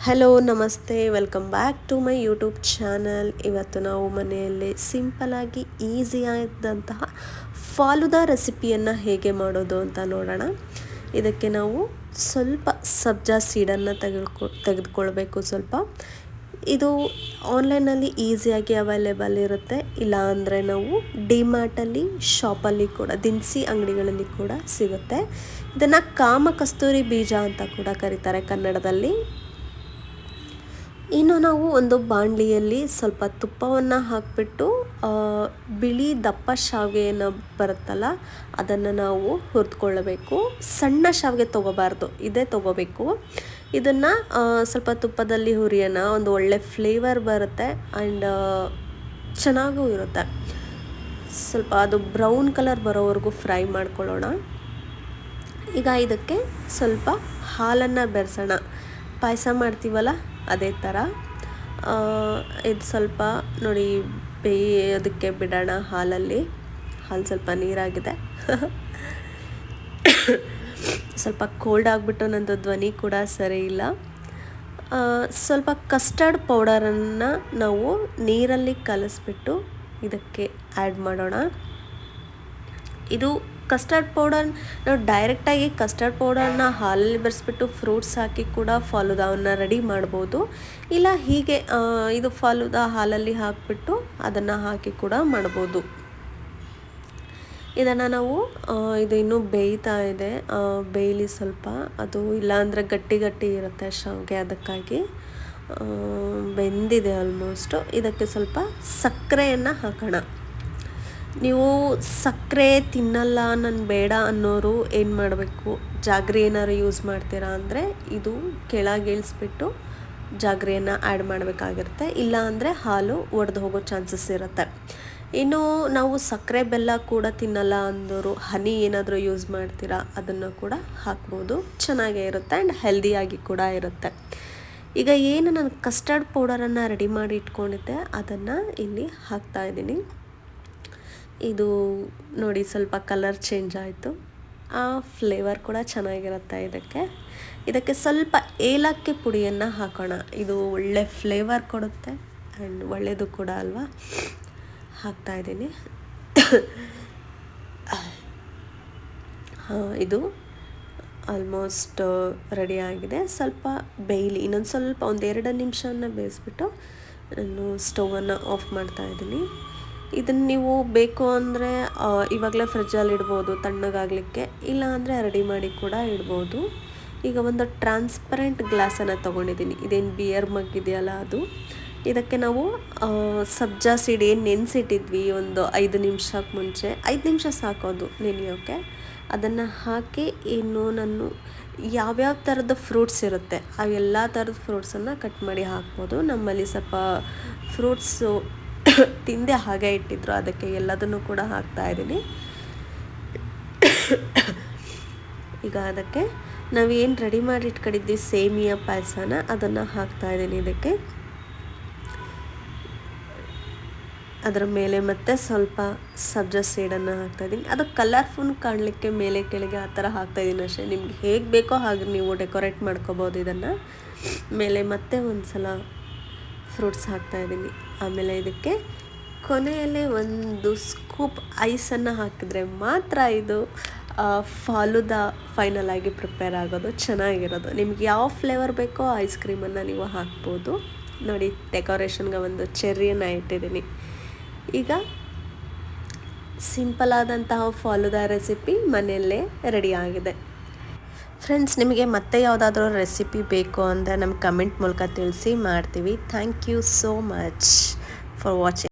Hello ನಮಸ್ತೆ, welcome back to my YouTube channel. ಇವತ್ತು ನಾವು ಮನೆಯಲ್ಲಿ ಸಿಂಪಲಾಗಿ ಈಸಿಯಾದಂತಹ ಫಾಲುದಾ ರೆಸಿಪಿಯನ್ನು ಹೇಗೆ ಮಾಡೋದು ಅಂತ ನೋಡೋಣ. ಇದಕ್ಕೆ ನಾವು ಸ್ವಲ್ಪ ಸಬ್ಜಾ ಸೀಡನ್ನು ತೆಗೆದುಕೊಳ್ಬೇಕು. ಇದು ಆನ್ಲೈನಲ್ಲಿ ಈಸಿಯಾಗಿ ಅವೈಲೇಬಲ್ ಇರುತ್ತೆ, ಇಲ್ಲ ಅಂದರೆ ನಾವು ಡಿಮಾರ್ಟಲ್ಲಿ, ಶಾಪಲ್ಲಿ ಕೂಡ, ದಿನಸಿ ಅಂಗಡಿಗಳಲ್ಲಿ ಕೂಡ ಸಿಗುತ್ತೆ. ಇದನ್ನು ಕಾಮ ಕಸ್ತೂರಿ ಬೀಜ ಅಂತ ಕೂಡ ಕರೀತಾರೆ ಕನ್ನಡದಲ್ಲಿ. ಇನ್ನು ನಾವು ಒಂದು ಬಾಣಲಿಯಲ್ಲಿ ಸ್ವಲ್ಪ ತುಪ್ಪವನ್ನು ಹಾಕಿಬಿಟ್ಟು ಬಿಳಿ ದಪ್ಪ ಶಾವಿಗೆಯನ್ನು ಬರುತ್ತಲ್ಲ, ಅದನ್ನು ನಾವು ಹುರಿದುಕೊಳ್ಳಬೇಕು. ಸಣ್ಣ ಶಾವಿಗೆ ತೊಗೋಬಾರ್ದು, ಇದೇ ತೊಗೋಬೇಕು. ಇದನ್ನು ಸ್ವಲ್ಪ ತುಪ್ಪದಲ್ಲಿ ಹುರಿಯೋಣ, ಒಂದು ಒಳ್ಳೆ ಫ್ಲೇವರ್ ಬರುತ್ತೆ ಆ್ಯಂಡ್ ಚೆನ್ನಾಗೂ ಇರುತ್ತೆ. ಸ್ವಲ್ಪ ಅದು ಬ್ರೌನ್ ಕಲರ್ ಬರೋವರೆಗೂ ಫ್ರೈ ಮಾಡ್ಕೊಳ್ಳೋಣ. ಈಗ ಇದಕ್ಕೆ ಸ್ವಲ್ಪ ಹಾಲನ್ನು ಬೆರೆಸೋಣ. ಪಾಯಸ ಮಾಡ್ತೀವಲ್ಲ ಅದೇ ಥರ. ಇದು ಸ್ವಲ್ಪ ನೋಡಿ ಬೇಯೋದಕ್ಕೆ ಬಿಡೋಣ ಹಾಲಲ್ಲಿ. ಹಾಲು ಸ್ವಲ್ಪ ನೀರಾಗಿದೆ. ಸ್ವಲ್ಪ ಕೋಲ್ಡ್ ಆಗಿಬಿಟ್ಟು ನನ್ನದು ಧ್ವನಿ ಕೂಡ ಸರಿ ಇಲ್ಲ. ಸ್ವಲ್ಪ ಕಸ್ಟರ್ಡ್ ಪೌಡರನ್ನು ನಾವು ನೀರಲ್ಲಿ ಕಲಿಸ್ಬಿಟ್ಟು ಇದಕ್ಕೆ ಆ್ಯಡ್ ಮಾಡೋಣ. ಇದು ಕಸ್ಟರ್ಡ್ ಪೌಡರ್ ನಾವು ಡೈರೆಕ್ಟಾಗಿ ಕಸ್ಟರ್ಡ್ ಪೌಡರ್ನ ಹಾಲಲ್ಲಿ ಬೆರೆಸ್ಬಿಟ್ಟು ಫ್ರೂಟ್ಸ್ ಹಾಕಿ ಕೂಡ ಫಾಲುದಾವನ್ನು ರೆಡಿ ಮಾಡ್ಬೋದು. ಇಲ್ಲ ಹೀಗೆ ಇದು ಫಾಲುದಾ ಹಾಲಲ್ಲಿ ಹಾಕಿಬಿಟ್ಟು ಅದನ್ನು ಹಾಕಿ ಕೂಡ ಮಾಡ್ಬೋದು. ಇದನ್ನು ನಾವು ಇದು ಇನ್ನೂ ಬೇಯ್ತಾ ಇದೆ, ಬೇಯಲಿ ಸ್ವಲ್ಪ. ಅದು ಇಲ್ಲಾಂದರೆ ಗಟ್ಟಿ ಗಟ್ಟಿ ಇರುತ್ತೆ ಶಾವಿಗೆ, ಅದಕ್ಕಾಗಿ ಬೆಂದಿದೆ ಆಲ್ಮೋಸ್ಟು. ಇದಕ್ಕೆ ಸ್ವಲ್ಪ ಸಕ್ಕರೆಯನ್ನು ಹಾಕೋಣ. ನೀವು ಸಕ್ಕರೆ ತಿನ್ನಲ್ಲ, ನಾನು ಬೇಡ ಅನ್ನೋರು ಏನು ಮಾಡಬೇಕು, ಜಾಗ್ರಿ ಏನಾದ್ರು ಯೂಸ್ ಮಾಡ್ತೀರಾ ಅಂದರೆ ಇದು ಕೆಳಗಿಳಿಸ್ಬಿಟ್ಟು ಜಾಗ್ರಿಯನ್ನು ಆ್ಯಡ್ ಮಾಡಬೇಕಾಗಿರುತ್ತೆ. ಇಲ್ಲ ಅಂದರೆ ಹಾಲು ಒಡೆದು ಹೋಗೋ ಚಾನ್ಸಸ್ ಇರುತ್ತೆ. ಇನ್ನು ನಾವು ಸಕ್ಕರೆ ಬೆಲ್ಲ ಕೂಡ ತಿನ್ನಲ್ಲ ಅಂದವರು ಹನಿ ಏನಾದರೂ ಯೂಸ್ ಮಾಡ್ತೀರಾ, ಅದನ್ನು ಕೂಡ ಹಾಕ್ಬೋದು. ಚೆನ್ನಾಗೇ ಇರುತ್ತೆ ಆ್ಯಂಡ್ ಹೆಲ್ದಿಯಾಗಿ ಕೂಡ ಇರುತ್ತೆ. ಈಗ ಏನು ನಾನು ಕಸ್ಟರ್ಡ್ ಪೌಡರನ್ನು ರೆಡಿ ಮಾಡಿ ಇಟ್ಕೊಂಡಿದ್ದೆ ಅದನ್ನು ಇಲ್ಲಿ ಹಾಕ್ತಾಯಿದ್ದೀನಿ. ಇದು ನೋಡಿ ಸ್ವಲ್ಪ ಕಲರ್ ಚೇಂಜ್ ಆಯಿತು. ಆ ಫ್ಲೇವರ್ ಕೂಡ ಚೆನ್ನಾಗಿರುತ್ತೆ. ಇದಕ್ಕೆ ಸ್ವಲ್ಪ ಏಲಕ್ಕಿ ಪುಡಿಯನ್ನು ಹಾಕೋಣ. ಇದು ಒಳ್ಳೆ ಫ್ಲೇವರ್ ಕೊಡುತ್ತೆ ಆ್ಯಂಡ್ ಒಳ್ಳೆಯದು ಕೂಡ ಅಲ್ವಾ. ಹಾಕ್ತಾಯಿದ್ದೀನಿ. ಇದು ಆಲ್ಮೋಸ್ಟ್ ರೆಡಿ ಆಗಿದೆ. ಸ್ವಲ್ಪ ಬೇಯಲಿ, ಇನ್ನೊಂದು ಸ್ವಲ್ಪ 1-2 ನಿಮಿಷನ ಬೇಯಿಸ್ಬಿಟ್ಟು ನಾನು ಸ್ಟವನ್ನು ಆಫ್ ಮಾಡ್ತಾಯಿದ್ದೀನಿ. ಇದನ್ನು ನೀವು ಬೇಕು ಅಂದರೆ ಇವಾಗಲೇ ಫ್ರಿಜ್ಜಲ್ಲಿ ಇಡ್ಬೋದು ತಣ್ಣಗಾಗಲಿಕ್ಕೆ, ಇಲ್ಲ ಅಂದರೆ ರೆಡಿ ಮಾಡಿ ಕೂಡ ಇಡ್ಬೋದು. ಈಗ ಒಂದು ಟ್ರಾನ್ಸ್ಪರೆಂಟ್ ಗ್ಲಾಸನ್ನು ತೊಗೊಂಡಿದ್ದೀನಿ. ಇದೇನು ಬಿಯರ್ ಮಗ್ ಇದೆಯಲ್ಲ ಅದು. ಇದಕ್ಕೆ ನಾವು ಸಬ್ಜಾ ಸೀಡ್ ಏನು ನೆನೆಸಿಟ್ಟಿದ್ವಿ ಒಂದು 5 ನಿಮಿಷಕ್ಕೆ ಮುಂಚೆ, 5 ನಿಮಿಷ ಸಾಕೋದು ನೆನೆಯೋಕ್ಕೆ, ಅದನ್ನು ಹಾಕಿ ಇನ್ನು ನಾನು ಯಾವ್ಯಾವ ಥರದ ಫ್ರೂಟ್ಸ್ ಇರುತ್ತೆ ಅವೆಲ್ಲ ಥರದ ಫ್ರೂಟ್ಸನ್ನು ಕಟ್ ಮಾಡಿ ಹಾಕ್ಬೋದು. ನಮ್ಮಲ್ಲಿ ಸ್ವಲ್ಪ ಫ್ರೂಟ್ಸು ತಿಂದೆ ಹಾಗೆ ಇಟ್ಟಿದ್ರು, ಅದಕ್ಕೆ ಎಲ್ಲದನ್ನು ಕೂಡ ಹಾಕ್ತಾಯಿದ್ದೀನಿ. ಈಗ ಅದಕ್ಕೆ ನಾವೇನು ರೆಡಿ ಮಾಡಿ ಇಟ್ಕೊಂಡಿದ್ವಿ ಸೇಮಿಯಾ ಪಾಯಸನ, ಅದನ್ನು ಹಾಕ್ತಾಯಿದ್ದೀನಿ ಇದಕ್ಕೆ. ಅದರ ಮೇಲೆ ಮತ್ತೆ ಸ್ವಲ್ಪ ಸಬ್ಜಾ ಸೀಡನ್ನು ಹಾಕ್ತಾಯಿದ್ದೀನಿ. ಅದು ಕಲರ್ಫುಲ್ ಕಾಣಲಿಕ್ಕೆ ಮೇಲೆ ಕೆಳಗೆ ಆ ಥರ ಹಾಕ್ತಾಯಿದ್ದೀನಿ ಅಷ್ಟೇ. ನಿಮ್ಗೆ ಹೇಗೆ ಬೇಕೋ ಹಾಗೆ ನೀವು ಡೆಕೋರೇಟ್ ಮಾಡ್ಕೋಬೋದು. ಇದನ್ನು ಮೇಲೆ ಮತ್ತೆ ಒಂದು ಸಲ ಫ್ರೂಟ್ಸ್ ಹಾಕ್ತಾಯಿದ್ದೀನಿ. ಆಮೇಲೆ ಇದಕ್ಕೆ ಕೊನೆಯಲ್ಲಿ ಒಂದು ಸ್ಕೂಪ್ ಐಸನ್ನು ಹಾಕಿದರೆ ಮಾತ್ರ ಇದು ಫಾಲುದಾ ಫೈನಲ್ ಆಗಿ ಪ್ರಿಪೇರ್ ಆಗೋದು, ಚೆನ್ನಾಗಿರೋದು. ನಿಮ್ಗೆ ಯಾವ ಫ್ಲೇವರ್ ಬೇಕೋ ಐಸ್ ಕ್ರೀಮನ್ನು ನೀವು ಹಾಕ್ಬೋದು. ನೋಡಿ ಡೆಕೋರೇಷನ್ಗೆ ಒಂದು ಚೆರ್ರಿಯನ್ನು ಇಟ್ಟಿದ್ದೀನಿ. ಈಗ ಸಿಂಪಲಾದಂತಹ ಫಾಲುದಾ ರೆಸಿಪಿ ಮನೆಯಲ್ಲೇ ರೆಡಿ ಆಗಿದೆ. ಫ್ರೆಂಡ್ಸ್, ನಿಮಗೆ ಮತ್ತೆ ಯಾವುದಾದ್ರೂ ರೆಸಿಪಿ ಬೇಕು ಅಂದರೆ ನಮ್ಮ ಕಮೆಂಟ್ ಮೂಲಕ ತಿಳಿಸಿ, ಮಾಡ್ತೀವಿ. Thank you so much for watching.